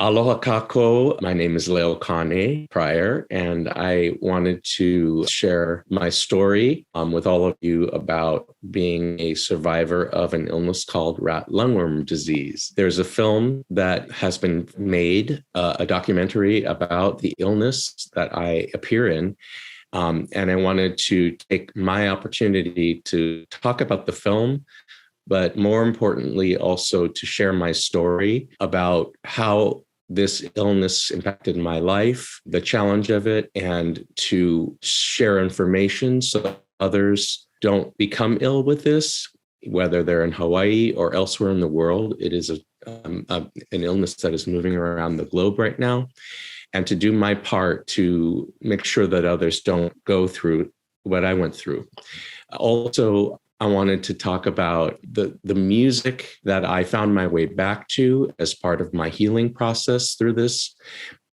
Aloha kakou. My name is Leokāne, Pryor, and I wanted to share my story with all of you about being a survivor of an illness called rat lungworm disease. There's a film that has been made, a documentary about the illness that I appear in. And I wanted to take my opportunity to talk about the film, but more importantly, also to share my story about how this illness impacted my life, the challenge of it, and to share information so others don't become ill with this, whether they're in Hawaii or elsewhere in the world. It is an illness that is moving around the globe right now, and to do my part to make sure that others don't go through what I went through. Also, I wanted to talk about the music that I found my way back to as part of my healing process through this,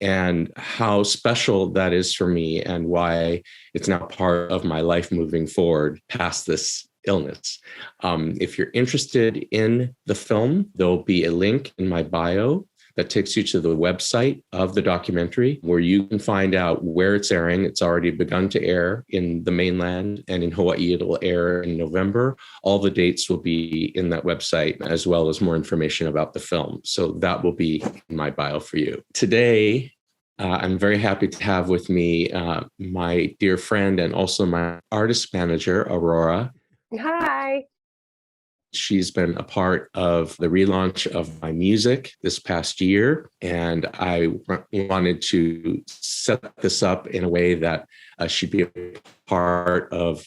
and how special that is for me and why it's now part of my life moving forward past this illness. If you're interested in the film, there'll be a link in my bio that takes you to the website of the documentary where you can find out where it's airing. It's already begun to air in the mainland, and in Hawaii, it'll air in November. All the dates will be in that website, as well as more information about the film. So that will be in my bio for you. Today, I'm very happy to have with me my dear friend and also my artist manager, Aurora. Hi. She's been a part of the relaunch of my music this past year, and I wanted to set this up in a way that she'd be a part of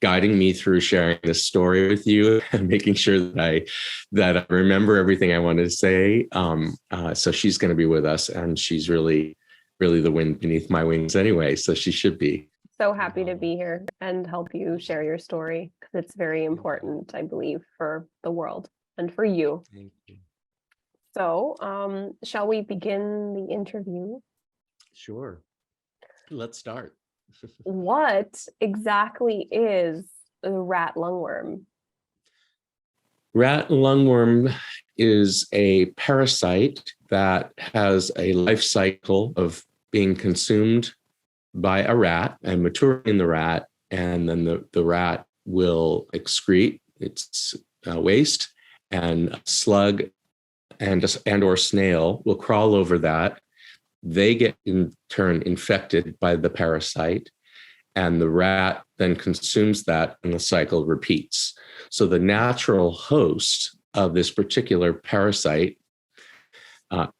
guiding me through sharing this story with you and making sure that I remember everything I wanted to say. So she's going to be with us, and she's really, really the wind beneath my wings anyway, so she should be. So happy to be here and help you share your story, because it's very important, I believe, for the world and for you. Thank you. So, shall we begin the interview? Sure. Let's start. What exactly is the rat lungworm? Rat lungworm is a parasite that has a life cycle of being consumed by a rat and maturing in the rat, and then the rat will excrete its waste, and a slug and or snail will crawl over that. They get in turn infected by the parasite, and the rat then consumes that, and the cycle repeats. So the natural host of this particular parasite,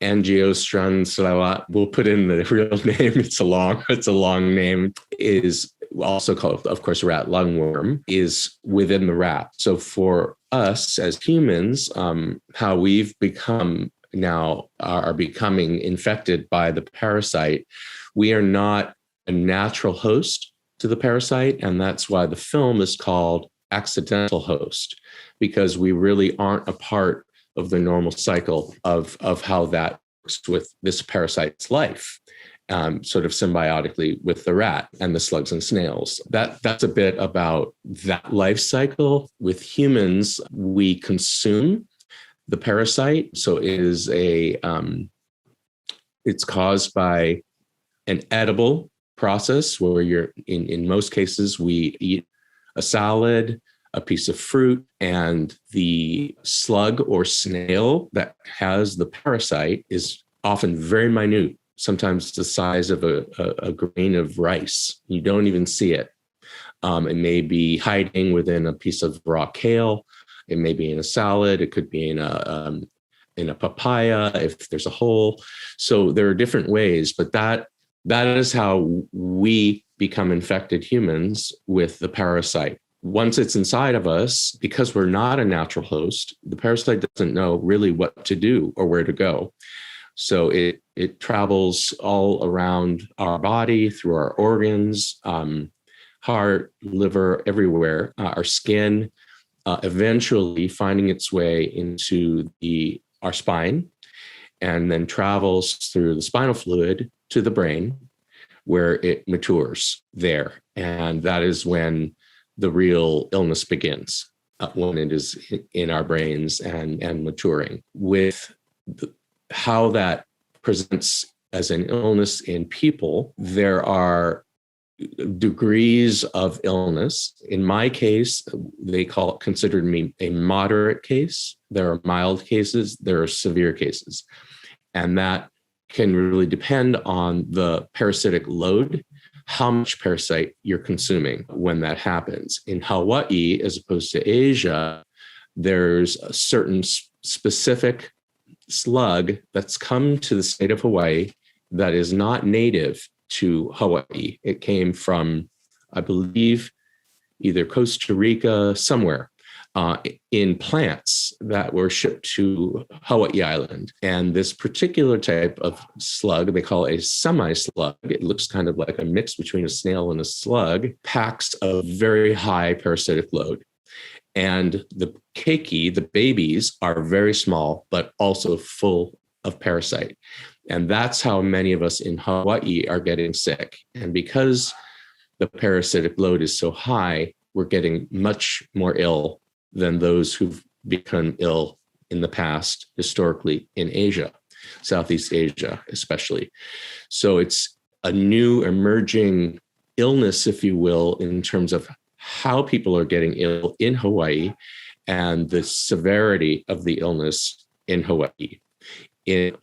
Angiostron salawat, we'll put in the real name. It's a long name, is also called, of course, rat lungworm, is within the rat. So for us as humans, how we've become now are becoming infected by the parasite, we are not a natural host to the parasite. And that's why the film is called Accidental Host, because we really aren't a part of the normal cycle of how that works with this parasite's life, sort of symbiotically with the rat and the slugs and snails. That's a bit about that life cycle. With humans, we consume the parasite. So it is it's caused by an edible process where in most cases, we eat a salad, a piece of fruit, and the slug or snail that has the parasite is often very minute, sometimes the size of a grain of rice. You don't even see it. It may be hiding within a piece of raw kale. It may be in a salad. It could be in a papaya if there's a hole. So there are different ways, but that is how we become infected humans with the parasite. Once it's inside of us, because we're not a natural host, the parasite doesn't know really what to do or where to go. So it travels all around our body, through our organs, heart, liver, everywhere, our skin, eventually finding its way into our spine, and then travels through the spinal fluid to the brain, where it matures there. And that is when the real illness begins, when it is in our brains and maturing. With how that presents as an illness in people, there are degrees of illness. In my case, considered me a moderate case. There are mild cases, there are severe cases. And that can really depend on the parasitic load, how much parasite you're consuming when that happens. In Hawaii, as opposed to Asia, there's a certain specific slug that's come to the state of Hawaii that is not native to Hawaii. It came from, I believe, either Costa Rica, somewhere, in plants that were shipped to Hawaii Island. And this particular type of slug, they call a semi-slug, it looks kind of like a mix between a snail and a slug, packs a very high parasitic load. And the keiki, the babies, are very small, but also full of parasite. And that's how many of us in Hawaii are getting sick. And because the parasitic load is so high, we're getting much more ill than those who've become ill in the past, historically in Asia, Southeast Asia especially. So it's a new emerging illness, if you will, in terms of how people are getting ill in Hawaii and the severity of the illness in Hawaii. In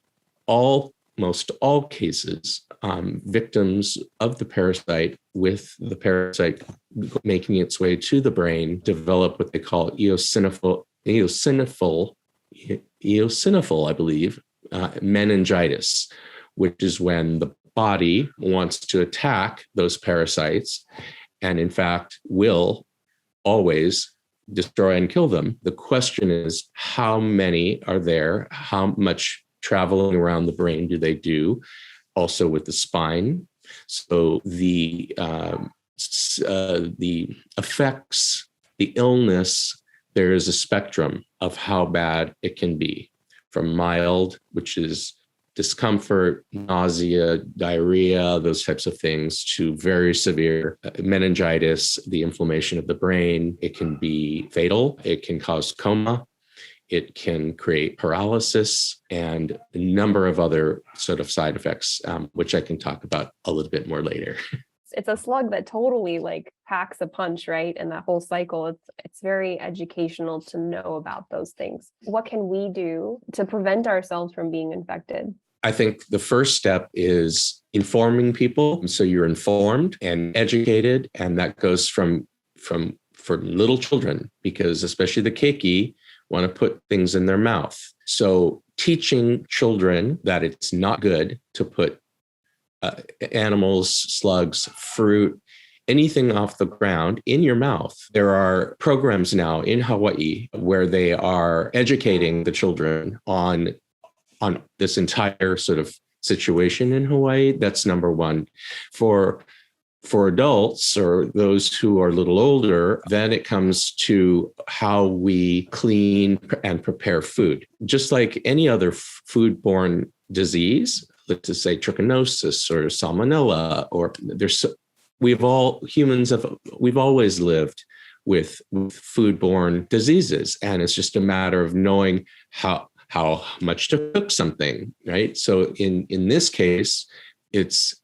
almost all cases, victims of the parasite, with the parasite making its way to the brain, develop what they call eosinophil, I believe, meningitis, which is when the body wants to attack those parasites and in fact will always destroy and kill them. The question is, how many are there? How much traveling around the brain do they do? Also with the spine. So the effects, the illness, there is a spectrum of how bad it can be, from mild, which is discomfort, nausea, diarrhea, those types of things, to very severe meningitis, the inflammation of the brain. It can be fatal. It can cause coma. It can create paralysis and a number of other sort of side effects, which I can talk about a little bit more later. It's a slug that totally packs a punch, right? And that whole cycle, it's very educational to know about those things. What can we do to prevent ourselves from being infected? I think the first step is informing people. So you're informed and educated, and that goes for little children, because especially the keiki want to put things in their mouth. So teaching children that it's not good to put animals, slugs, fruit, anything off the ground in your mouth. There are programs now in Hawaii where they are educating the children on this entire sort of situation in Hawaii. That's number one. For adults or those who are a little older, then it comes to how we clean and prepare food. Just like any other foodborne disease, let's just say trichinosis or salmonella, or we've always lived with foodborne diseases. And it's just a matter of knowing how much to cook something, right? So in this case, it's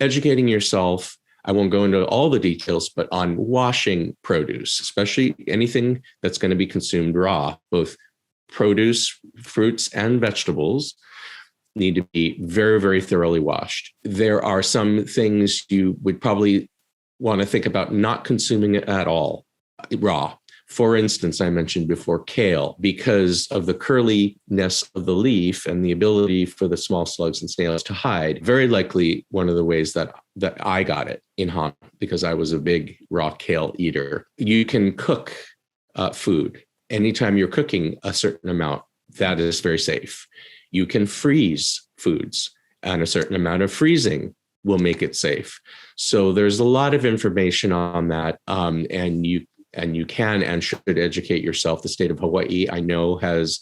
educating yourself. I won't go into all the details, but on washing produce, especially anything that's going to be consumed raw, both produce, fruits, and vegetables need to be very, very thoroughly washed. There are some things you would probably want to think about not consuming it at all raw. For instance, I mentioned before kale, because of the curliness of the leaf and the ability for the small slugs and snails to hide. Very likely one of the ways that I got it in Hana, because I was a big raw kale eater. You can cook food. Anytime you're cooking a certain amount, that is very safe. You can freeze foods, and a certain amount of freezing will make it safe. So there's a lot of information on that, and you can and should educate yourself. The state of Hawaii, I know, has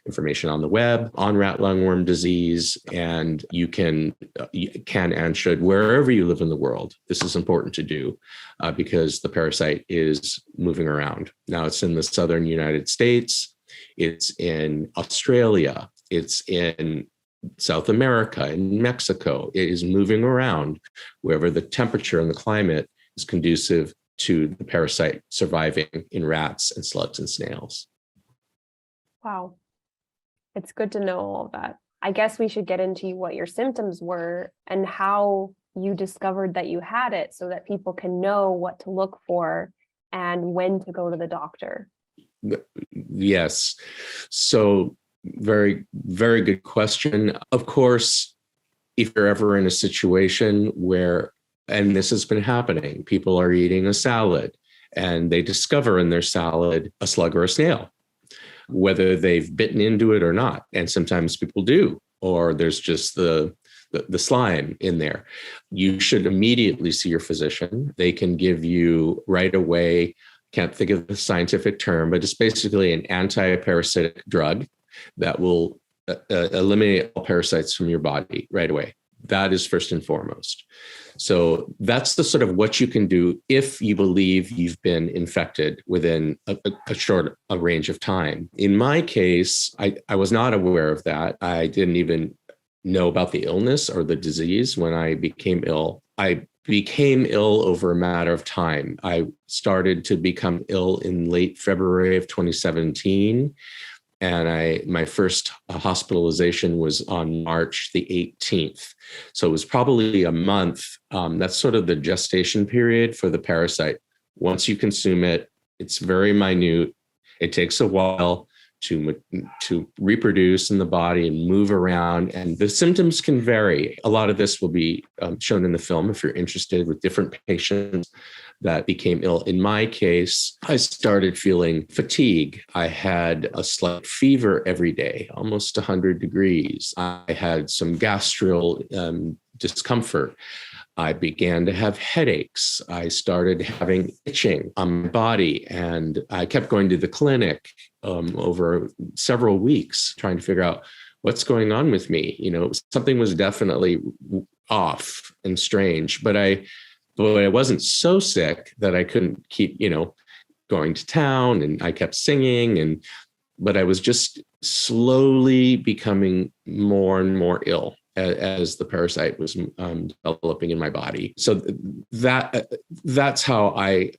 information on the web on rat lungworm disease, and you can and should, wherever you live in the world. This is important to do because the parasite is moving around. Now it's in the southern United States, it's in Australia, it's in South America and Mexico. It is moving around wherever the temperature and the climate is conducive to the parasite surviving in rats and slugs and snails. Wow. It's good to know all of that. I guess we should get into what your symptoms were and how you discovered that you had it so that people can know what to look for and when to go to the doctor. Yes. So very, very good question. Of course, if you're ever in a situation where, and this has been happening, people are eating a salad and they discover in their salad a slug or a snail, whether they've bitten into it or not. And sometimes people do, or there's just the slime in there. You should immediately see your physician. They can give you right away, can't think of the scientific term, but it's basically an anti-parasitic drug that will eliminate all parasites from your body right away. That is first and foremost. So that's the sort of what you can do if you believe you've been infected within a short range of time. In my case, I was not aware of that. I didn't even know about the illness or the disease when I became ill. I became ill over a matter of time. I started to become ill in late February of 2017. And my first hospitalization was on March the 18th. So it was probably a month. That's sort of the gestation period for the parasite. Once you consume it, it's very minute. It takes a while to reproduce in the body and move around. And the symptoms can vary. A lot of this will be shown in the film if you're interested, with different patients that became ill. In my case, I started feeling fatigue. I had a slight fever every day, almost 100 degrees. I had some gastral discomfort. I began to have headaches. I started having itching on my body, and I kept going to the clinic over several weeks trying to figure out what's going on with me. Something was definitely off and strange, but I wasn't so sick that I couldn't keep, going to town, and I kept singing, but I was just slowly becoming more and more ill as the parasite was developing in my body. So that's how I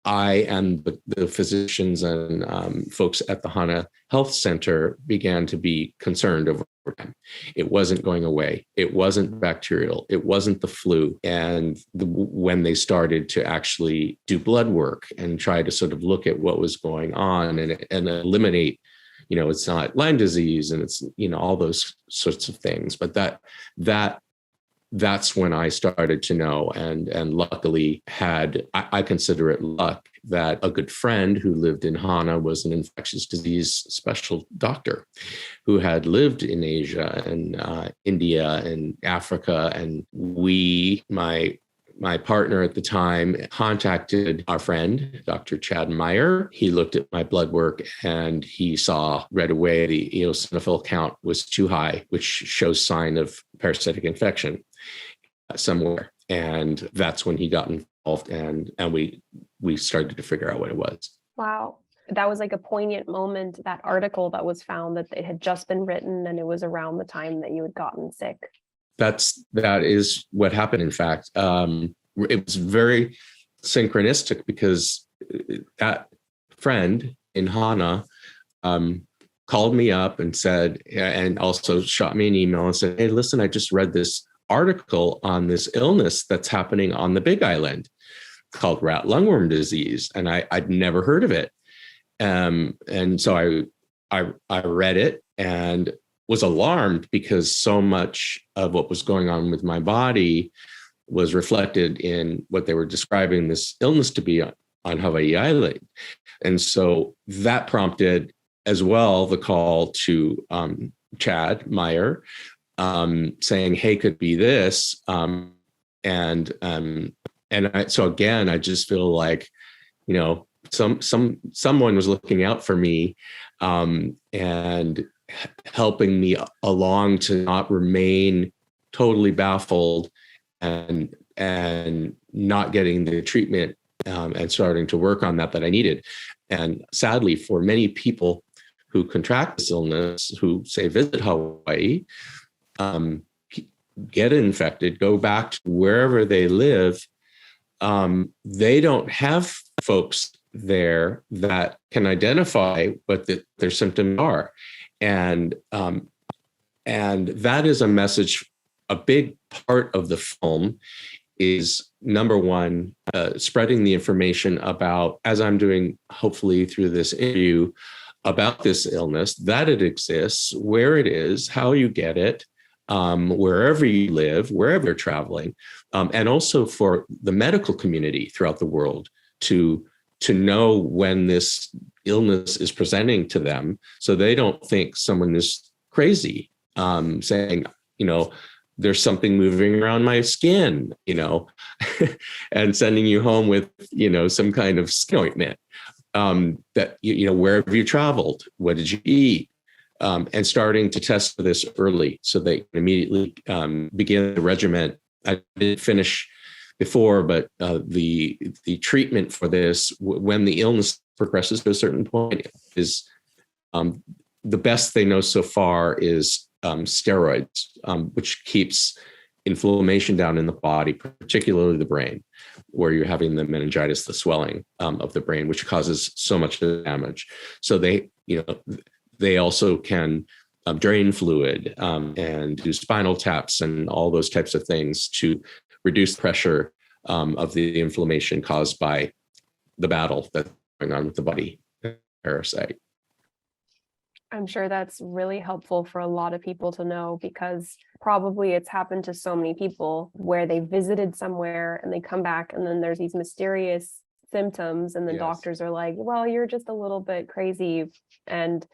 and the physicians and folks at the Hana Health Center began to be concerned over time. It wasn't going away. It wasn't bacterial. It wasn't the flu. And when they started to actually do blood work and try to sort of look at what was going on and eliminate, it's not Lyme disease and it's, all those sorts of things. But that's when I started to know, and luckily I consider it luck that a good friend who lived in Hana was an infectious disease special doctor who had lived in Asia and India and Africa. And my partner at the time contacted our friend, Dr. Chad Meyer. He looked at my blood work and he saw right away the eosinophil count was too high, which shows sign of parasitic infection somewhere. And that's when he got involved, and we started to figure out what it was. Wow. That was like a poignant moment, that article that was found, that it had just been written and it was around the time that you had gotten sick. That is what happened. In fact, it was very synchronistic because that friend in Hana called me up and said, and also shot me an email and said, "Hey, listen, I just read this article on this illness that's happening on the Big Island called rat lungworm disease, and I'd never heard of it." And so I read it and was alarmed because so much of what was going on with my body was reflected in what they were describing this illness to be on Hawaii Island. And so that prompted as well the call to Chad Meyer saying, "Hey, could be this." So again, I just feel like, someone was looking out for me and helping me along to not remain totally baffled and not getting the treatment and starting to work on that I needed. And sadly, for many people who contract this illness, who say visit Hawaii, um, get infected, go back to wherever they live, they don't have folks there that can identify what their symptoms are. And that is a message. A big part of the film is, number one, spreading the information about, as I'm doing hopefully through this interview, about this illness, that it exists, where it is, how you get it, wherever you live, wherever you're traveling, and also for the medical community throughout the world to know when this illness is presenting to them, so they don't think someone is crazy, saying, there's something moving around my skin, and sending you home with, some kind of skin ointment, that, wherever you traveled, what did you eat? And starting to test for this early so they can immediately begin the regimen. I didn't finish before, but the treatment for this, when the illness progresses to a certain point, is the best they know so far is steroids, which keeps inflammation down in the body, particularly the brain, where you're having the meningitis, the swelling of the brain, which causes so much damage. So they also can drain fluid and do spinal taps and all those types of things to reduce pressure of the inflammation caused by the battle that's going on with the body parasite. I'm sure that's really helpful for a lot of people to know, because probably it's happened to so many people where they visited somewhere and they come back and then there's these mysterious symptoms and the doctors are like, well, you're just a little bit crazy. And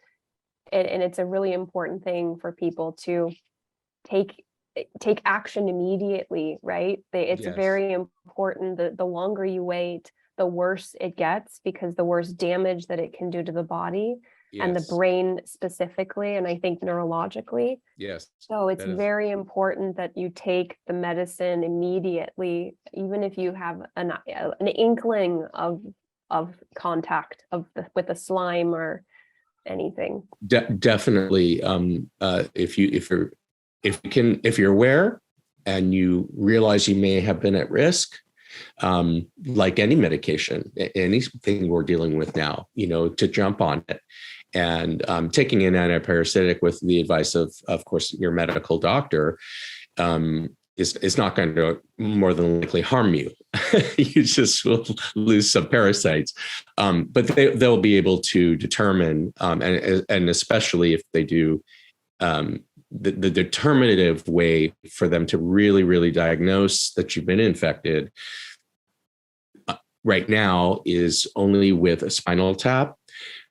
it's a really important thing for people to take action immediately, right? It's very important that the longer you wait, the worse it gets, because the worse damage that it can do to the body and the brain specifically, and I think neurologically. So it's very important that you take the medicine immediately, even if you have an inkling of contact with the slime or anything. Definitely. If you're aware and you realize you may have been at risk, like any medication, anything we're dealing with now, to jump on it. And taking an antiparasitic with the advice of course, your medical doctor, is not going to more than likely harm you. You just will lose some parasites. But they'll be able to determine, and especially if they do, the determinative way for them to really, really diagnose that you've been infected right now is only with a spinal tap,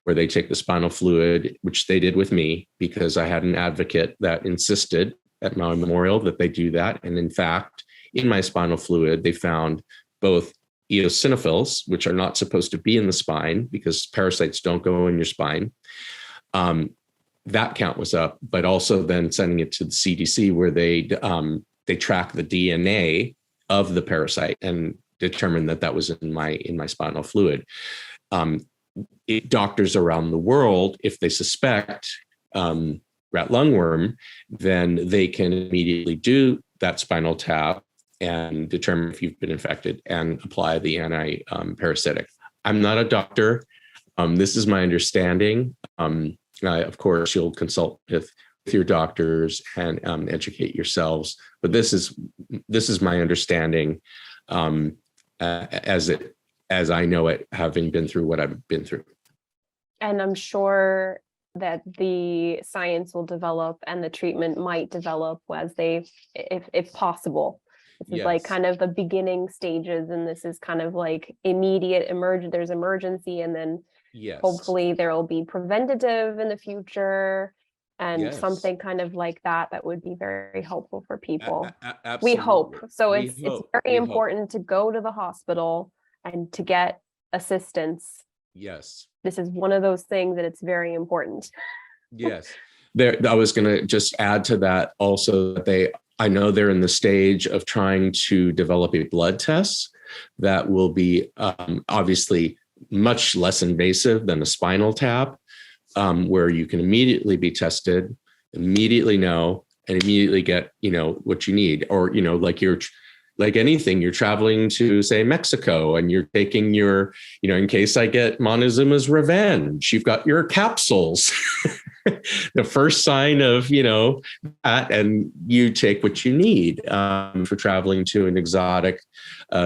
where they take the spinal fluid, which they did with me because I had an advocate that insisted at my memorial that they do that. And in fact, in my spinal fluid, they found both eosinophils, which are not supposed to be in the spine because parasites don't go in your spine. That count was up, but also then sending it to the CDC, where they track the DNA of the parasite and determined that was in my spinal fluid. Doctors around the world, if they suspect rat lungworm, then they can immediately do that spinal tap and determine if you've been infected and apply the anti-parasitic. I'm not a doctor. This is my understanding. Of course, you'll consult with your doctors and educate yourselves. But this is my understanding as I know it, having been through what I've been through. And I'm sure that the science will develop and the treatment might develop as if possible. This is like kind of the beginning stages, and this is kind of like immediate there's emergency, and then hopefully there will be preventative in the future and something kind of like that would be very helpful for people. We hope. So it's very important to go to the hospital and to get assistance. Yes. This is one of those things that it's very important. Yes. I was going to just add to that also that I know they're in the stage of trying to develop a blood test that will be obviously much less invasive than a spinal tap, where you can immediately be tested, immediately know, and immediately get, what you need. Or, like anything, you're traveling to, say, Mexico, and you're taking your, in case I get Montezuma's revenge, you've got your capsules. The first sign of, that, and you take what you need for traveling to an exotic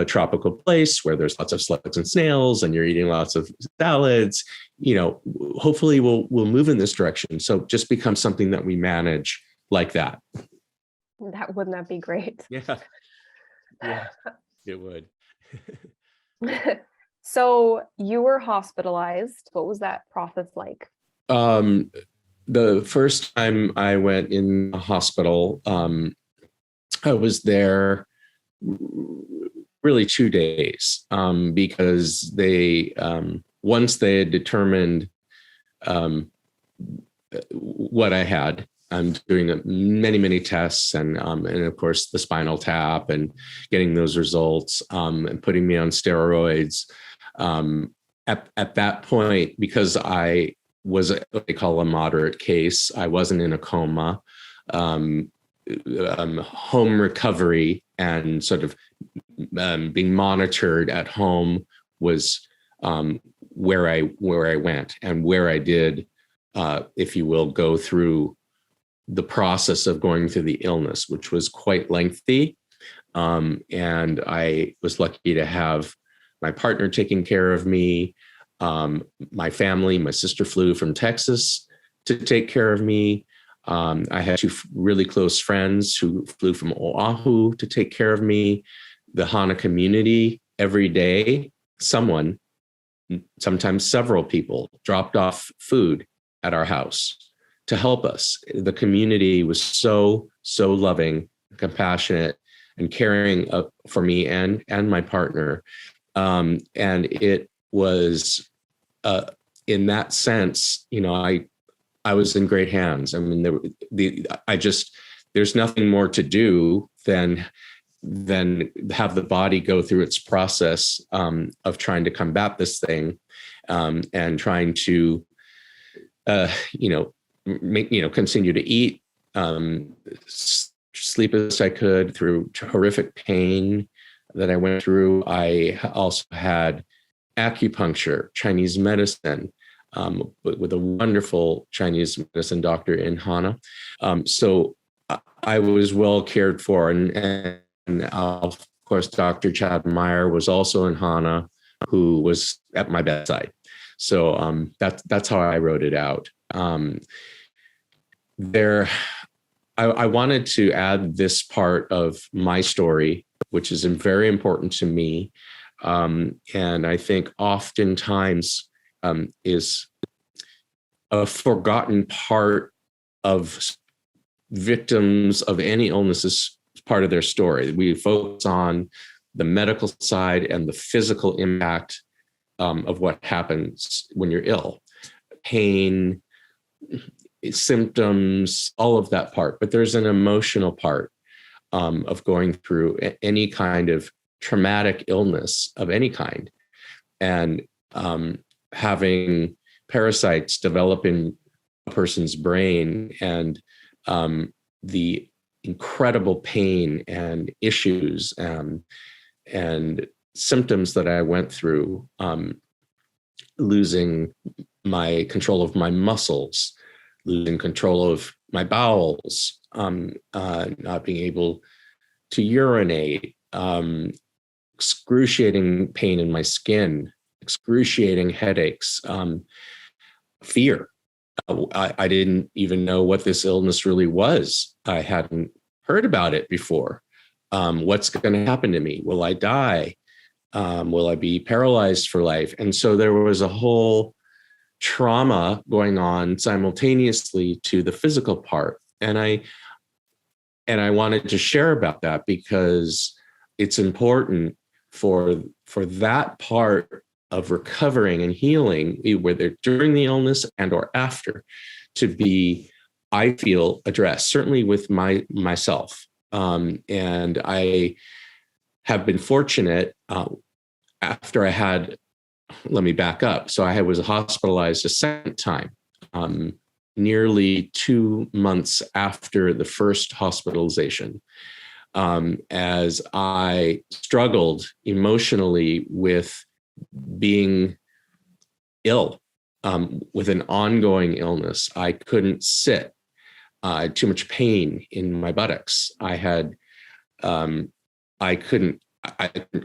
tropical place where there's lots of slugs and snails, and you're eating lots of salads. Hopefully we'll move in this direction. So just become something that we manage like that. Wouldn't that be great? Yeah. Yeah, it would. So you were hospitalized. What was that process like? The first time I went in the hospital, I was there really 2 days because they, once they had determined what I had, I'm doing many, many tests, and of course the spinal tap, and getting those results, and putting me on steroids. At that point, because I was what they call a moderate case, I wasn't in a coma. Home recovery and sort of being monitored at home was where I went, and where I did, if you will, go through the process of going through the illness, which was quite lengthy. And I was lucky to have my partner taking care of me, my family. My sister flew from Texas to take care of me. I had 2 really close friends who flew from Oahu to take care of me. The Hana community, every day, someone, sometimes several people, dropped off food at our house to help us. The community was so loving, compassionate, and caring for me and my partner. And it was, in that sense, I was in great hands. I mean, there's nothing more to do than have the body go through its process of trying to combat this thing, and trying to, continue to eat, sleep as I could through horrific pain that I went through. I also had acupuncture, Chinese medicine, with a wonderful Chinese medicine doctor in Hana. So I was well cared for. And of course, Dr. Chad Meyer was also in Hana, who was at my bedside. So that's how I wrote it out. I wanted to add this part of my story, which is very important to me. And I think oftentimes is a forgotten part of victims of any illnesses, part of their story. We focus on the medical side and the physical impact of what happens when you're ill, pain, symptoms, all of that part. But there's an emotional part of going through any kind of traumatic illness of any kind, and having parasites develop in a person's brain, and the incredible pain and issues and symptoms that I went through, losing my control of my muscles, losing control of my bowels, not being able to urinate, excruciating pain in my skin, excruciating headaches, fear. I didn't even know what this illness really was. I hadn't heard about it before. What's going to happen to me? Will I die? Will I be paralyzed for life? And so there was a whole trauma going on simultaneously to the physical part. And I wanted to share about that because it's important for that part of recovering and healing, whether during the illness and or after, to be, I feel, addressed, certainly with myself. And I have been fortunate after I had, let me back up. So I was hospitalized a second time nearly 2 months after the first hospitalization, as I struggled emotionally with being ill, with an ongoing illness. I couldn't sit. I had too much pain in my buttocks. I couldn't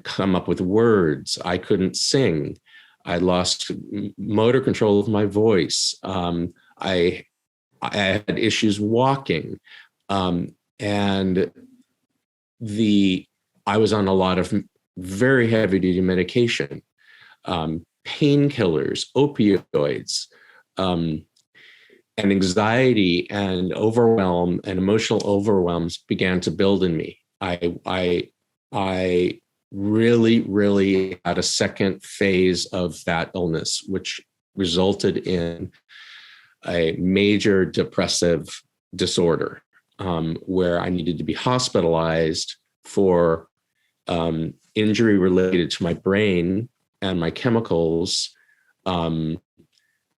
come up with words. I couldn't sing. I lost motor control of my voice. I had issues walking, and I was on a lot of very heavy duty medication, painkillers, opioids, and anxiety and overwhelm and emotional overwhelms began to build in me. I really, really had a second phase of that illness, which resulted in a major depressive disorder, where I needed to be hospitalized for injury related to my brain and my chemicals,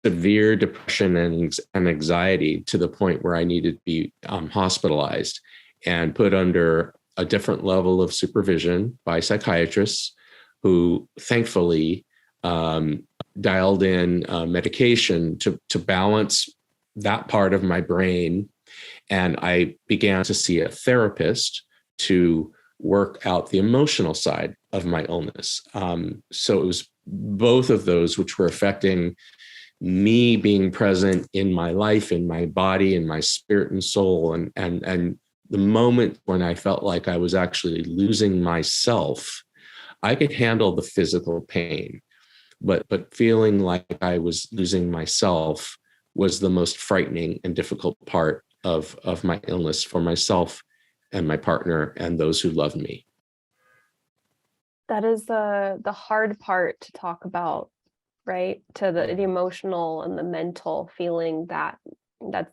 severe depression and anxiety, to the point where I needed to be hospitalized and put under a different level of supervision by psychiatrists who thankfully dialed in medication to balance that part of my brain. And I began to see a therapist to work out the emotional side of my illness. So it was both of those which were affecting me being present in my life, in my body, in my spirit and soul. And the moment when I felt like I was actually losing myself, I could handle the physical pain, but feeling like I was losing myself was the most frightening and difficult part of my illness for myself and my partner and those who loved me. That is the hard part to talk about, right? To the emotional and the mental feeling, that's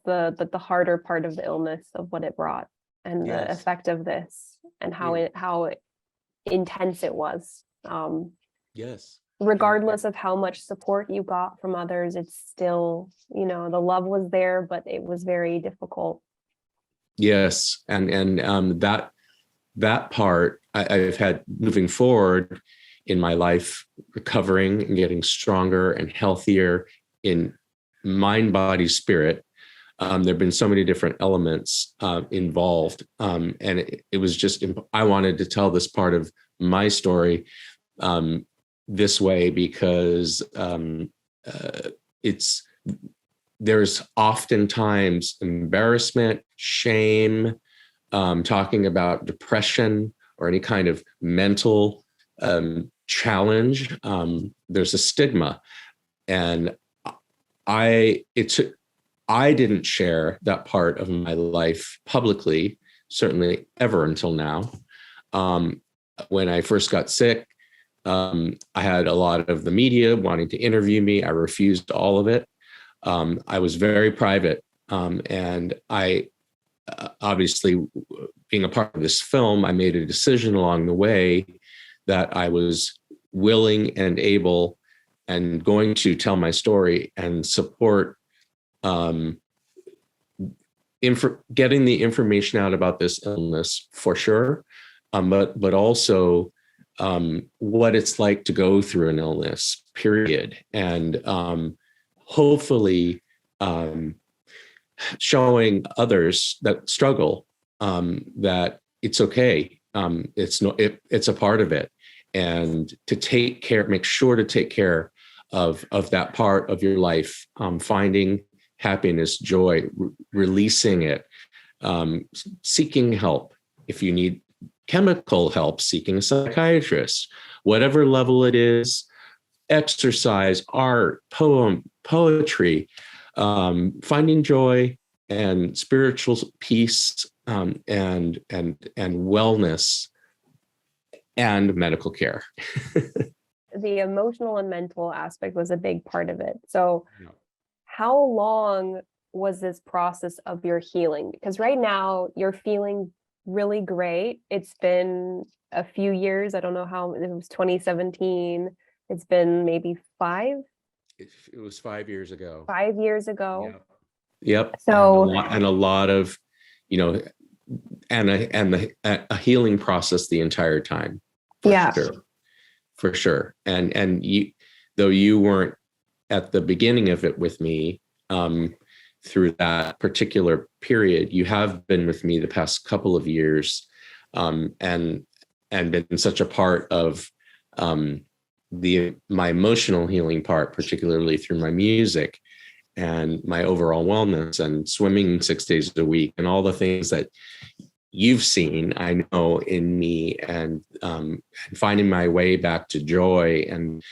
the harder part of the illness, of what it brought, and the effect of this, and how intense it was. Yes. Regardless of how much support you got from others, it's still, the love was there, but it was very difficult. Yes, and that part I've had moving forward in my life, recovering and getting stronger and healthier in mind, body, spirit. There have been so many different elements involved, and it was just, I wanted to tell this part of my story this way because there's oftentimes embarrassment, shame, talking about depression or any kind of mental challenge. There's a stigma, and I didn't share that part of my life publicly, certainly ever until now. When I first got sick, I had a lot of the media wanting to interview me. I refused all of it. I was very private, and I obviously, being a part of this film, I made a decision along the way that I was willing and able and going to tell my story and support getting the information out about this illness, for sure, but also what it's like to go through an illness, period, and hopefully showing others that struggle that it's okay. It's a part of it, and to take care, make sure to take care of that part of your life, finding happiness, joy, releasing it, seeking help if you need chemical help, seeking a psychiatrist, whatever level it is, exercise, art, poetry, finding joy and spiritual peace, and wellness, and medical care. The emotional and mental aspect was a big part of it. So how long was this process of your healing? Because right now you're feeling really great. It's been a few years. I don't know how, it was 2017. It's been maybe 5. It was 5 years ago. 5 years ago. Yeah. Yep. So And a lot of, you know, a healing process the entire time, for yeah. sure. For sure. And you, though you weren't at the beginning of it with me, through that particular period, you have been with me the past couple of years, and been such a part of my emotional healing part, particularly through my music and my overall wellness and swimming 6 days a week and all the things that you've seen, I know, in me, and finding my way back to joy, and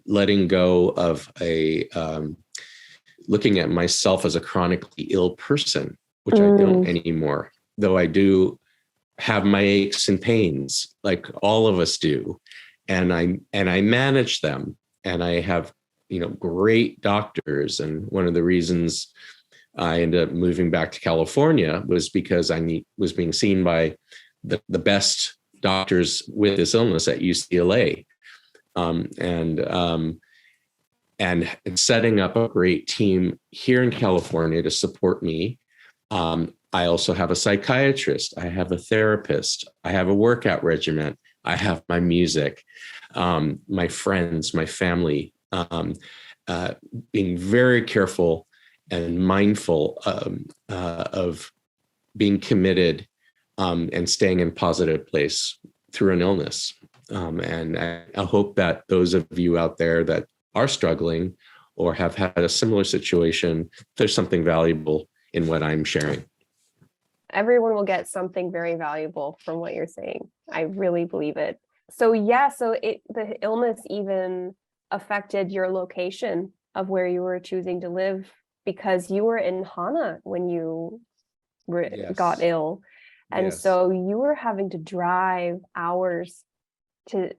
letting go of looking at myself as a chronically ill person, which I don't anymore, though I do have my aches and pains like all of us do. And I manage them, and I have, great doctors. And one of the reasons I ended up moving back to California was because I was being seen by the best doctors with this illness at UCLA, and setting up a great team here in California to support me. I also have a psychiatrist. I have a therapist. I have a workout regimen. I have my music, my friends, my family, being very careful and mindful of being committed, and staying in a positive place through an illness. And I hope that those of you out there that are struggling or have had a similar situation, there's something valuable in what I'm sharing. Everyone will get something very valuable from what you're saying. I really believe it. So the illness even affected your location of where you were choosing to live, because you were in Hana when you got ill. And so you were having to drive hours to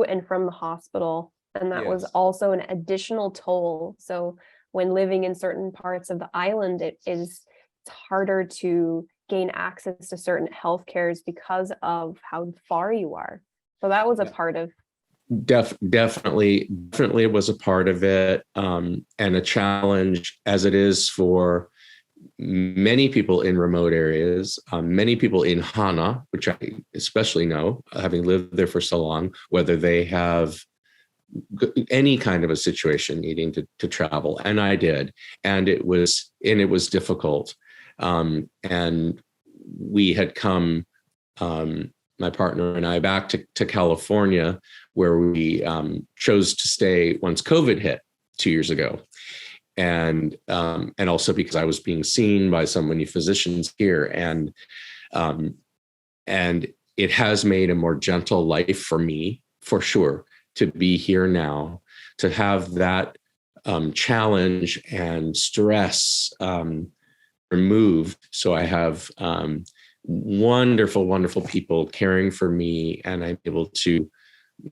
and from the hospital. And that was also an additional toll. So when living in certain parts of the island, it's harder to gain access to certain health cares because of how far you are. So that was a part of. Definitely it was a part of it, and a challenge, as it is for many people in remote areas, many people in Hana, which I especially know, having lived there for so long, whether they have any kind of a situation needing to travel. And I did, and it was difficult. And we had come, my partner and I, back to California, where we chose to stay once COVID hit 2 years ago. And also because I was being seen by so many physicians here, and it has made a more gentle life for me, for sure, to be here now, to have that challenge and stress removed. So I have wonderful people caring for me, and I'm able to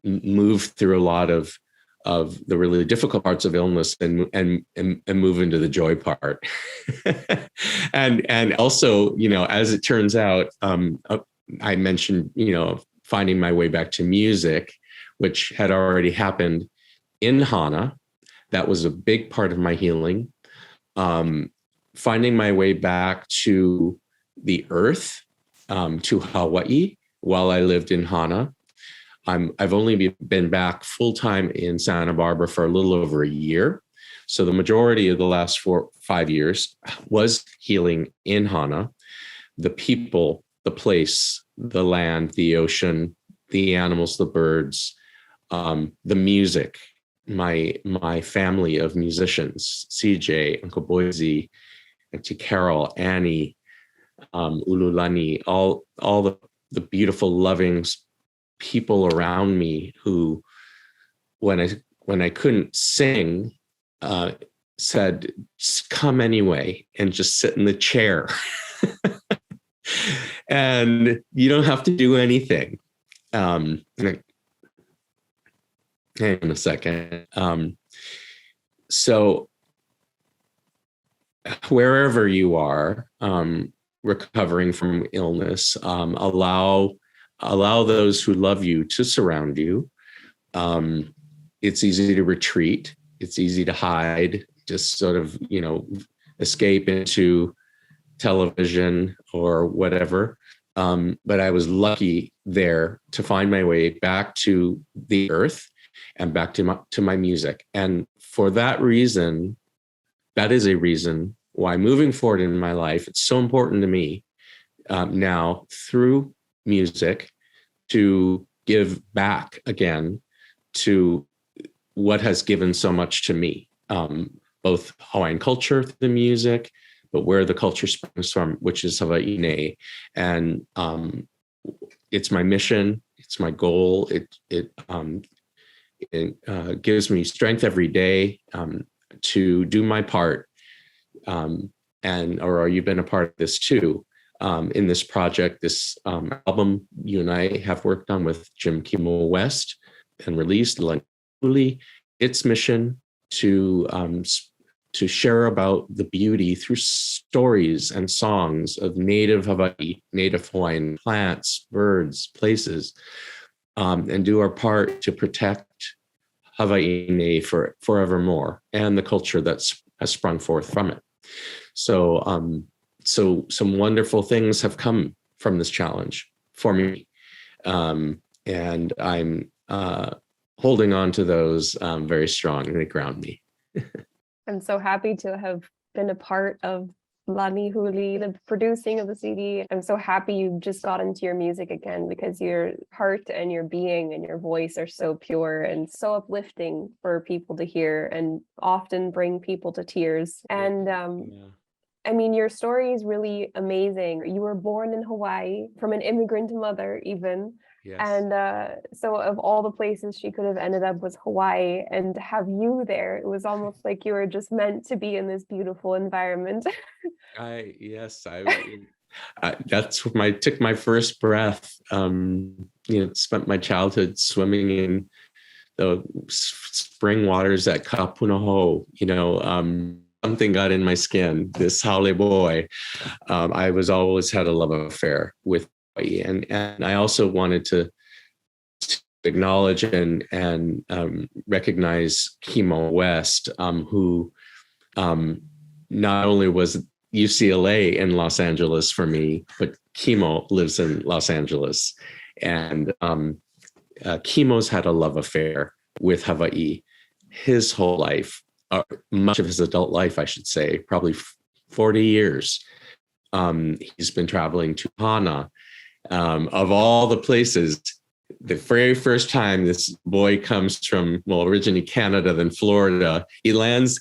move through a lot of the really difficult parts of illness and move into the joy part. and also, as it turns out, I mentioned, finding my way back to music, which had already happened in Hana. That was a big part of my healing. Finding my way back to the earth, to Hawaii, while I lived in Hana. I've only been back full-time in Santa Barbara for a little over a year. So the majority of the last 4-5 years was healing in Hana. The people, the place, the land, the ocean, the animals, the birds, the music, my family of musicians, CJ, Uncle Boise, Auntie Carol, Annie, Ululani, all the beautiful, loving people around me who, when I couldn't sing, said, just come anyway and just sit in the chair. And you don't have to do anything. Hang on a second. So wherever you are, recovering from illness, allow those who love you to surround you. It's easy to retreat. It's easy to hide, just sort of, escape into television or whatever. But I was lucky there to find my way back to the earth and back to my music. And for that reason, that is a reason why moving forward in my life, it's so important to me now through music to give back again to what has given so much to me, both Hawaiian culture through the music, but where the culture springs from, which is Hawaii. And it's my mission, it's my goal. It gives me strength every day to do my part. Or you've been a part of this too, in this project, this album you and I have worked on with Jim Kimo West and released, Lungworm. Its mission to share about the beauty through stories and songs of native Hawaii, native Hawaiian plants, birds, places, and do our part to protect Hawaii for forevermore and the culture has sprung forth from it. So some wonderful things have come from this challenge for me. And I'm holding on to those very strong, and they ground me. I'm so happy to have been a part of Lani Huli, the producing of the CD. I'm so happy you just got into your music again, because your heart and your being and your voice are so pure and so uplifting for people to hear, and often bring people to tears. And I mean, your story is really amazing. You were born in Hawaii from an immigrant mother, even. Yes. And so of all the places she could have ended up was Hawaii, and to have you there, it was almost like you were just meant to be in this beautiful environment. That's when I took my first breath. Spent my childhood swimming in the spring waters at Kapunaho. Something got in my skin, this haole boy. I was always had a love affair with Hawaii. And I also wanted to acknowledge and recognize Kimo West, who not only was UCLA in Los Angeles for me, but Kimo lives in Los Angeles. And Kimo's had a love affair with Hawaii his whole life. Much of his adult life, I should say, probably 40 years. He's been traveling to Hana. Of all the places, the very first time this boy comes from, originally Canada, then Florida, he lands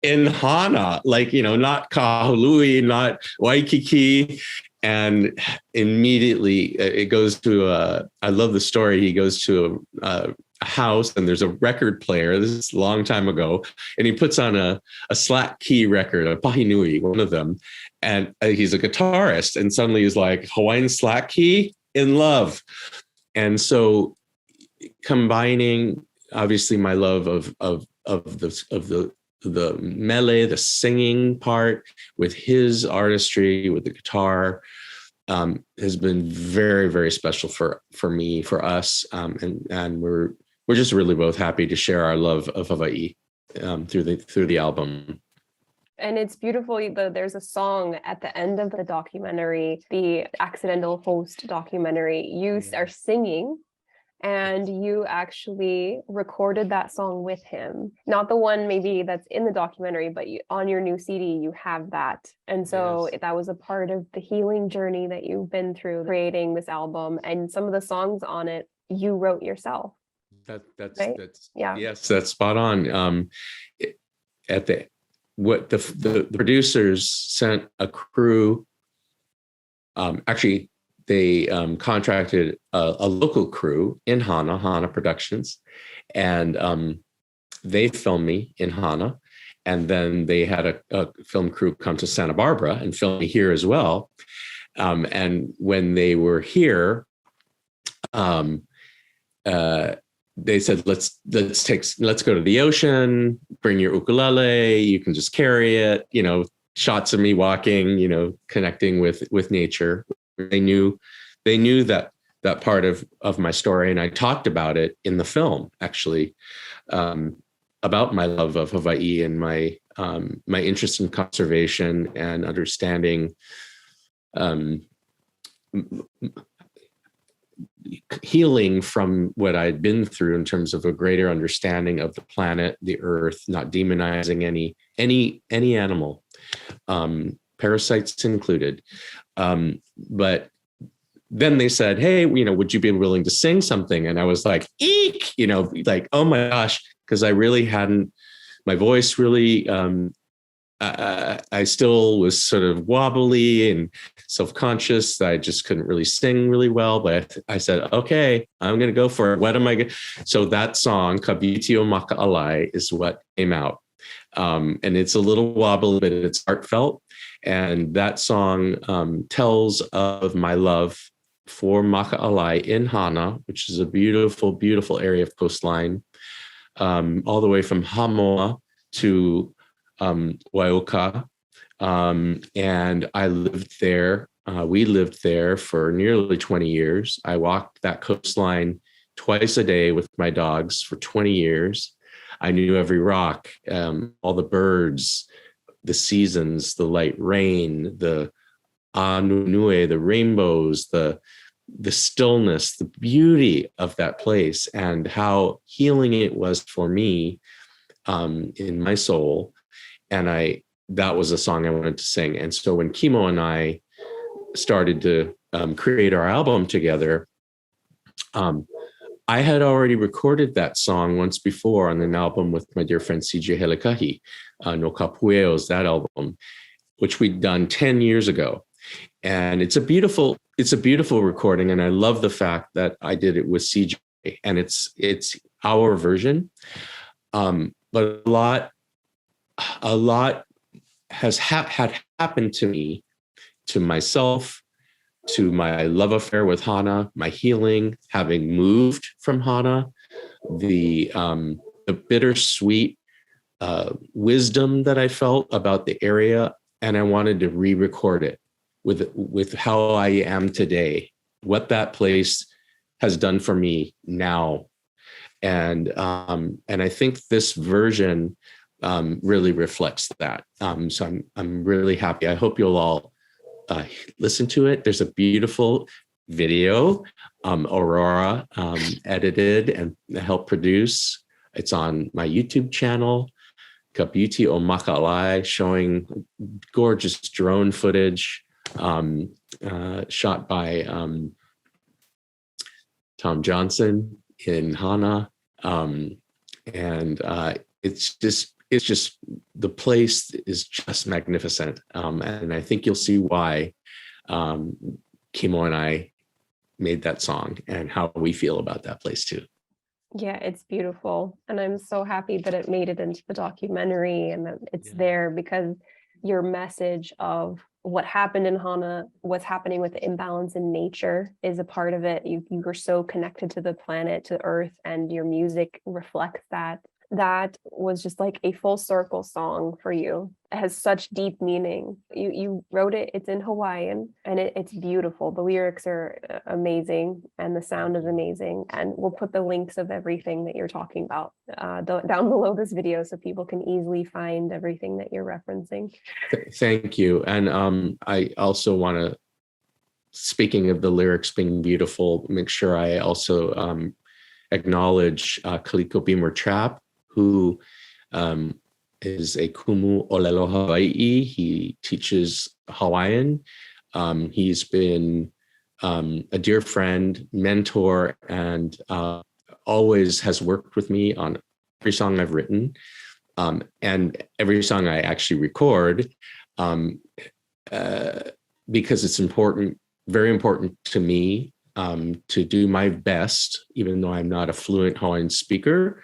in Hana, not Kahului, not Waikiki. And immediately it goes to I love the story. He goes to a house and there's a record player. This is a long time ago. And he puts on a slack key record, a pahinui, one of them. And he's a guitarist. And suddenly he's like, Hawaiian slack key, in love. And so combining, obviously, my love of the mele, the singing part, with his artistry, with the guitar, has been very, very special for me, for us. And we're just really both happy to share our love of Hawaii through the album. And it's beautiful. There's a song at the end of the documentary, the Accidental Host documentary. You are singing, and you actually recorded that song with him. Not the one maybe that's in the documentary, but on your new CD, you have that. And so that was a part of the healing journey that you've been through creating this album. And some of the songs on it, you wrote yourself. Yes, that's spot on. The producers sent a crew. Actually, they contracted a local crew in Hana Productions, and they filmed me in Hana, and then they had a film crew come to Santa Barbara and film me here as well. And when they were here, they said, let's go to the ocean, bring your ukulele, you can just carry it, shots of me walking, connecting with nature. They knew that part of my story. And I talked about it in the film, actually, about my love of Hawaii and my my interest in conservation and understanding healing from what I'd been through in terms of a greater understanding of the planet, the earth, not demonizing any animal, parasites included. But then they said, hey, would you be willing to sing something? And I was like, eek, like, oh my gosh, because I really hadn't, my voice really, I still was sort of wobbly and self-conscious. I just couldn't really sing really well, but I said, okay, I'm going to go for it. What am I going to? So that song, Kabiti o Maka'alai, is what came out. And it's a little wobbly, but it's heartfelt. And that song tells of my love for Maka'alai in Hana, which is a beautiful, beautiful area of coastline, all the way from Hamoa to Waiuka. And I lived there. We lived there for nearly 20 years. I walked that coastline twice a day with my dogs for 20 years. I knew every rock, all the birds, the seasons, the light rain, the anunue, the rainbows, the stillness, the beauty of that place, and how healing it was for me in my soul. And that was a song I wanted to sing. And so when Kimo and I started to create our album together, I had already recorded that song once before on an album with my dear friend CJ Helikahi, No Kapueos, that album, which we'd done 10 years ago. And it's a beautiful recording. And I love the fact that I did it with CJ, and it's our version. But a lot has had happened to me, to myself, to my love affair with Hana, my healing, having moved from Hana, the bittersweet wisdom that I felt about the area, and I wanted to re-record it with how I am today, what that place has done for me now, and I think this version really reflects that. So I'm really happy. I hope you'll all listen to it. There's a beautiful video, Aurora edited and helped produce. It's on my YouTube channel, Kabiti o Maka'alai, showing gorgeous drone footage shot by Tom Johnson in Hana. And it's just the place is just magnificent. And I think you'll see why Kimo and I made that song and how we feel about that place too. Yeah, it's beautiful. And I'm so happy that it made it into the documentary and that it's there, because your message of what happened in Hana, what's happening with the imbalance in nature is a part of it. You were so connected to the planet, to Earth, and your music reflects that. That was just like a full circle song for you. It has such deep meaning. You wrote it, it's in Hawaiian, and it's beautiful. The lyrics are amazing and the sound is amazing. And we'll put the links of everything that you're talking about down below this video so people can easily find everything that you're referencing. Thank you. And I also want to, speaking of the lyrics being beautiful, make sure I also acknowledge Kaliko Beamer Trap, who is a kumu olelo Hawaii. He teaches Hawaiian. He's been a dear friend, mentor, and always has worked with me on every song I've written and every song I actually record, because it's important, very important to me to do my best, even though I'm not a fluent Hawaiian speaker,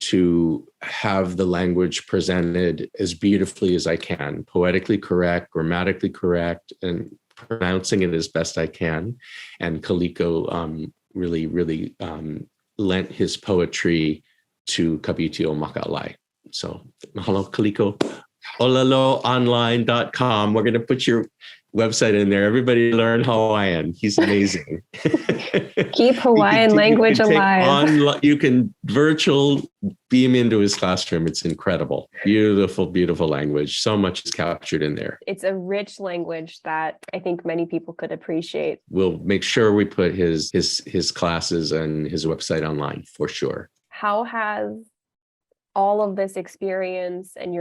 to have the language presented as beautifully as I can, poetically correct, grammatically correct, and pronouncing it as best I can. And Kaliko really, really lent his poetry to Kabiti o Maka'alai. So mahalo, Kaliko. olaloonline.com. We're going to put your website in there. Everybody learn Hawaiian. He's amazing. Keep Hawaiian language alive. You can virtual beam into his classroom. It's incredible. Beautiful, beautiful language. So much is captured in there. It's a rich language that I think many people could appreciate. We'll make sure we put his classes and his website online for sure. How has all of this experience and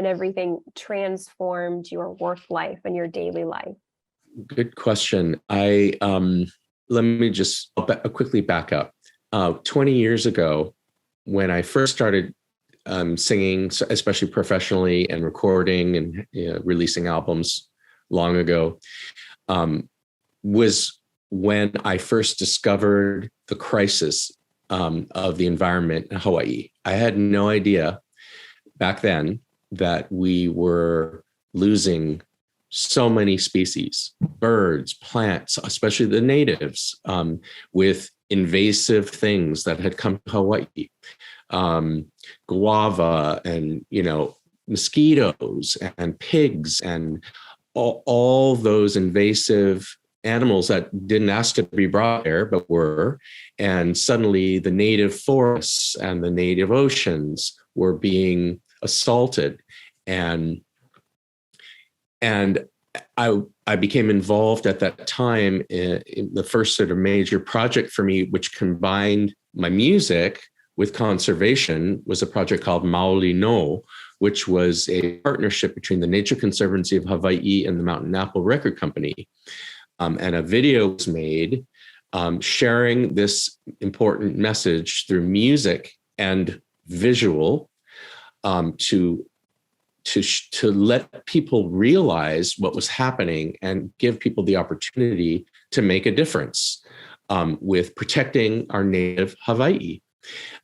everything transformed your work life and your daily life? Good question. Let me just quickly back up. 20 years ago, when I first started singing, especially professionally, and recording and releasing albums long ago, was when I first discovered the crisis of the environment in Hawaii. I had no idea back then that we were losing so many species, birds, plants, especially the natives, with invasive things that had come to Hawaii, guava and, mosquitoes and pigs and all those invasive animals that didn't ask to be brought there, but were. And suddenly the native forests and the native oceans were being assaulted. And I became involved at that time in the first sort of major project for me, which combined my music with conservation, was a project called Maoli No, which was a partnership between the Nature Conservancy of Hawaii and the Mountain Apple Record Company. And a video was made sharing this important message through music and visual to let people realize what was happening and give people the opportunity to make a difference with protecting our native Hawaii.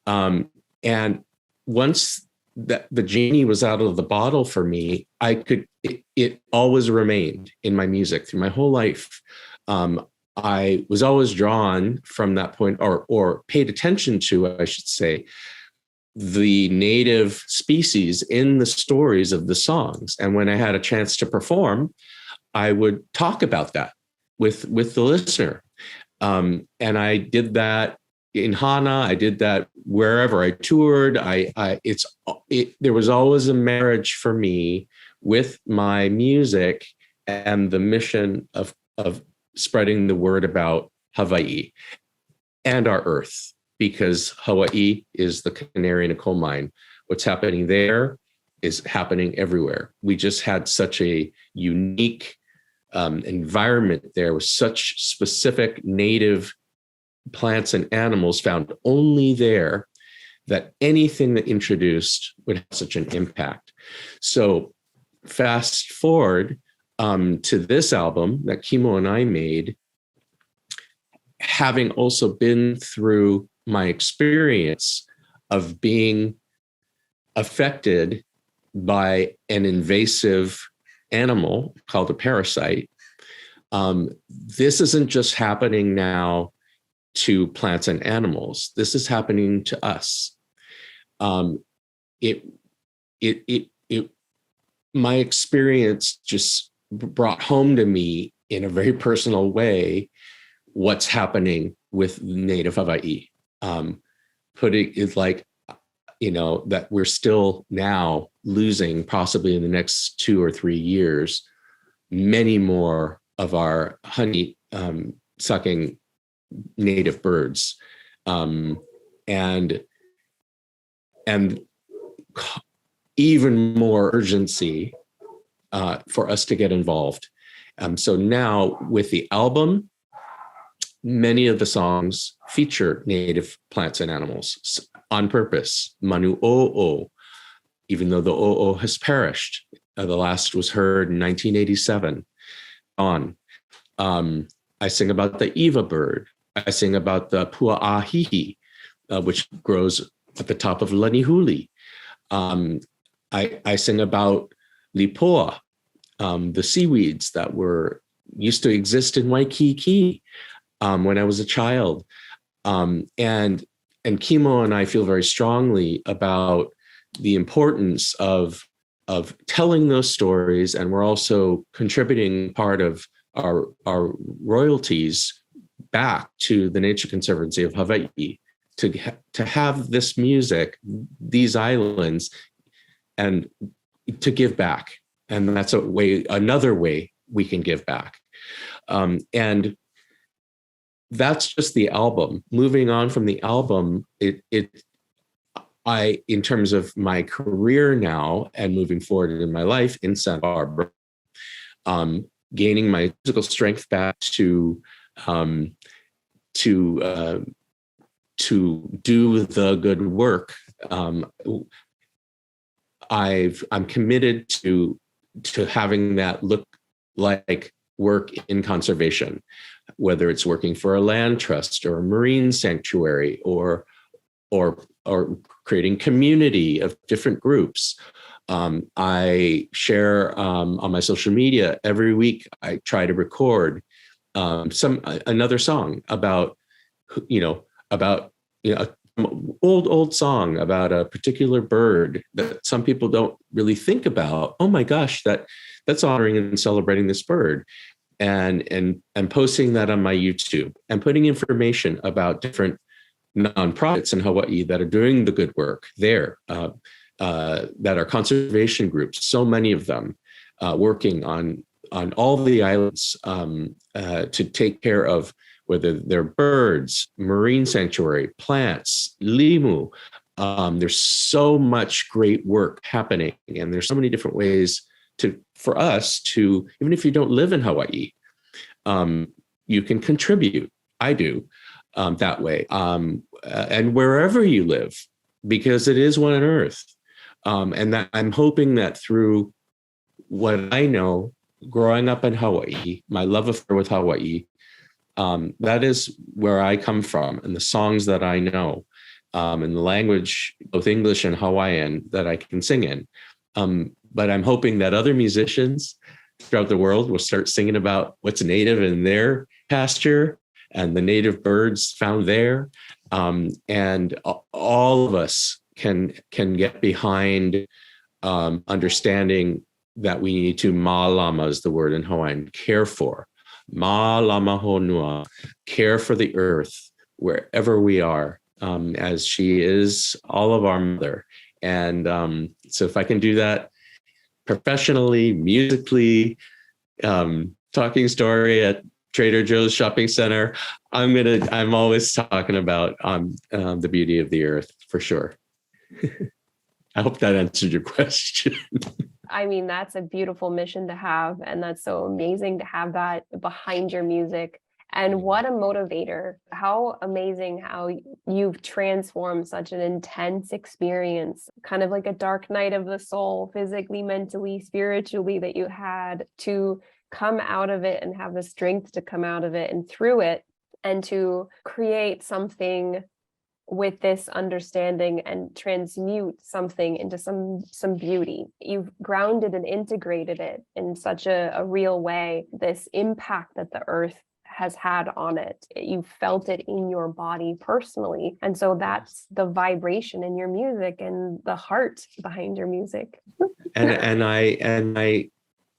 And once the genie was out of the bottle for me, it always remained in my music through my whole life. I was always drawn from that point, or paid attention to, I should say, the native species in the stories of the songs. And when I had a chance to perform, I would talk about that with the listener. And I did that in Hana. I did that wherever I toured. There was always a marriage for me with my music and the mission of spreading the word about Hawaii and our earth, because Hawaii is the canary in a coal mine. What's happening there is happening everywhere. We just had such a unique environment there with such specific native plants and animals found only there, that anything that introduced would have such an impact. So fast forward to this album that Kimo and I made, having also been through my experience of being affected by an invasive animal called a parasite. This isn't just happening now to plants and animals. This is happening to us. My experience just brought home to me in a very personal way what's happening with native Hawaii. Putting it like, that we're still now losing, possibly in the next 2 or 3 years, many more of our honey sucking native birds, and even more urgency for us to get involved. So now with the album, many of the songs feature native plants and animals on purpose. Manu O'o, even though the O'o has perished. The last was heard in 1987. I sing about the Eva bird. I sing about the Pua'ahihi, which grows at the top of Lanihuli. I sing about Lipoa, the seaweeds that used to exist in Waikiki when I was a child. And Kimo and I feel very strongly about the importance of of telling those stories, and we're also contributing part of our royalties back to the Nature Conservancy of Hawaii to have this music, these islands, and to give back. And that's another way we can give back. And that's just the album. Moving on from the album, in terms of my career now and moving forward in my life in Santa Barbara, gaining my physical strength back to do the good work. I'm committed to having that look like work in conservation, whether it's working for a land trust or a marine sanctuary or creating community of different groups. I share on my social media every week. I try to record another song about old song about a particular bird that some people don't really think about. Oh my gosh, that's honoring and celebrating this bird, and posting that on my YouTube and putting information about different nonprofits in Hawaii that are doing the good work there, that are conservation groups, so many of them working on all the islands to take care of whether they're birds, marine sanctuary, plants, limu. There's so much great work happening, and there's so many different ways for us to, even if you don't live in Hawaii, you can contribute. I do that way, and wherever you live, because it is one on earth. And that I'm hoping that through what I know, growing up in Hawaii, my love affair with Hawaii, that is where I come from, and the songs that I know, and the language, both English and Hawaiian, that I can sing in. But I'm hoping that other musicians throughout the world will start singing about what's native in their pasture and the native birds found there. And all of us can get behind understanding that we need to mālama is the word in Hawaiian, care for. Mālama honua, care for the earth wherever we are, as she is all of our mother. And so if I can do that professionally, musically, talking story at Trader Joe's shopping center, I'm always talking about the beauty of the earth, for sure. I hope that answered your question. I mean, that's a beautiful mission to have, and that's so amazing to have that behind your music. And what a motivator. How amazing how you've transformed such an intense experience, kind of like a dark night of the soul, physically, mentally, spiritually, that you had, to come out of it and have the strength to come out of it and through it, and to create something with this understanding and transmute something into some beauty. You've grounded and integrated it in such a real way, this impact that the earth has had on it. You felt it in your body personally. And so that's the vibration in your music and the heart behind your music. and I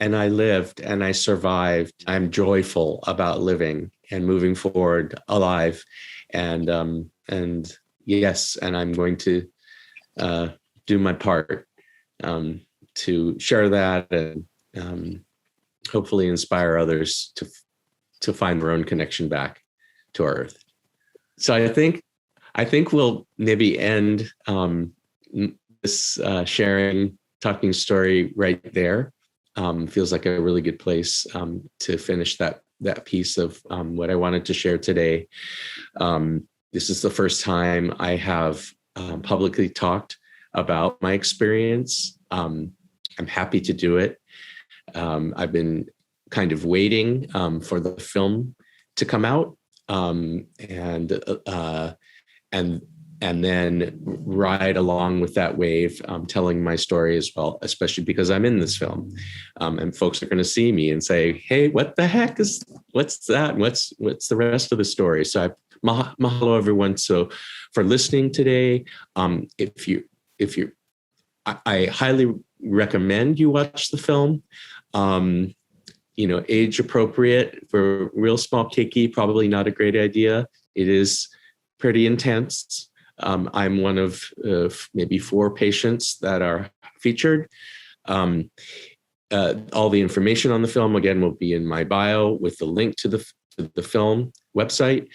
lived and I survived. I'm joyful about living and moving forward alive. And yes, and I'm going to do my part to share that and hopefully inspire others to find their own connection back to our earth. So I think we'll maybe end this talking story right there. Feels like a really good place to finish that piece of what I wanted to share today. This is the first time I have publicly talked about my experience. I'm happy to do it. I've been kind of waiting for the film to come out, and then ride along with that wave, telling my story as well, especially because I'm in this film, and folks are going to see me and say, "Hey, what's that? What's the rest of the story?" So mahalo everyone. So for listening today, I highly recommend you watch the film. Age appropriate. For real small keiki, probably not a great idea. It is pretty intense. I'm one of maybe 4 patients that are featured. All the information on the film, again, will be in my bio with the link to the film website.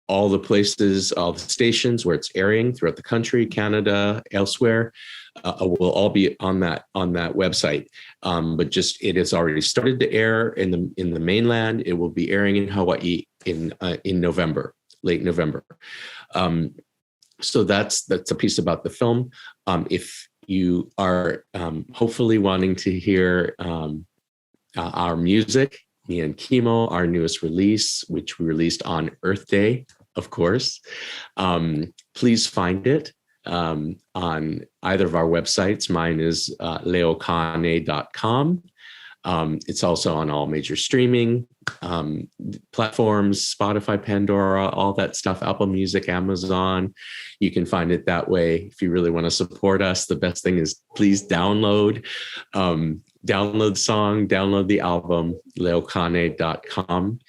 All the places, all the stations where it's airing throughout the country, Canada, elsewhere, will all be on that website. But just it has already started to air in the mainland. It will be airing in Hawaii in November, late November. So that's a piece about the film. If you are hopefully wanting to hear our music, me and Chemo, our newest release, which we released on Earth Day, of course, please find it on either of our websites. Mine is leokane.com. It's also on all major streaming platforms, Spotify, Pandora, all that stuff, Apple Music, Amazon. You can find it that way. If you really want to support us, the best thing is please download the song, download the album, leokane.com.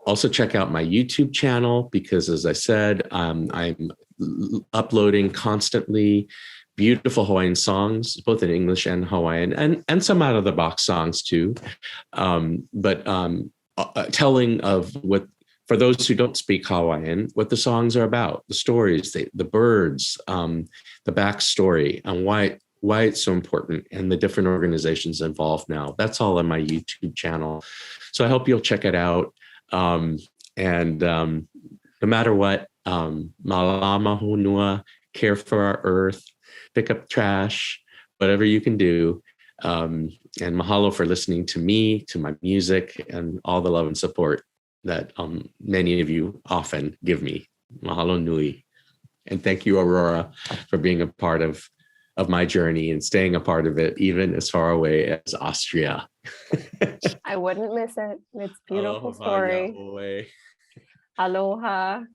Also check out my YouTube channel because, as I said, I'm uploading constantly beautiful Hawaiian songs, both in English and Hawaiian, and some out of the box songs too. But telling of what, for those who don't speak Hawaiian, what the songs are about, the stories, the birds, the backstory, and why it's so important, and the different organizations involved now. That's all on my YouTube channel. So I hope you'll check it out. No matter what, malama honua, care for our earth, pick up trash, whatever you can do. And mahalo for listening to me, to my music, and all the love and support that many of you often give me. Mahalo nui. And thank you, Aurora, for being a part of my journey and staying a part of it, even as far away as Austria. I wouldn't miss it. It's a beautiful story. Aloha.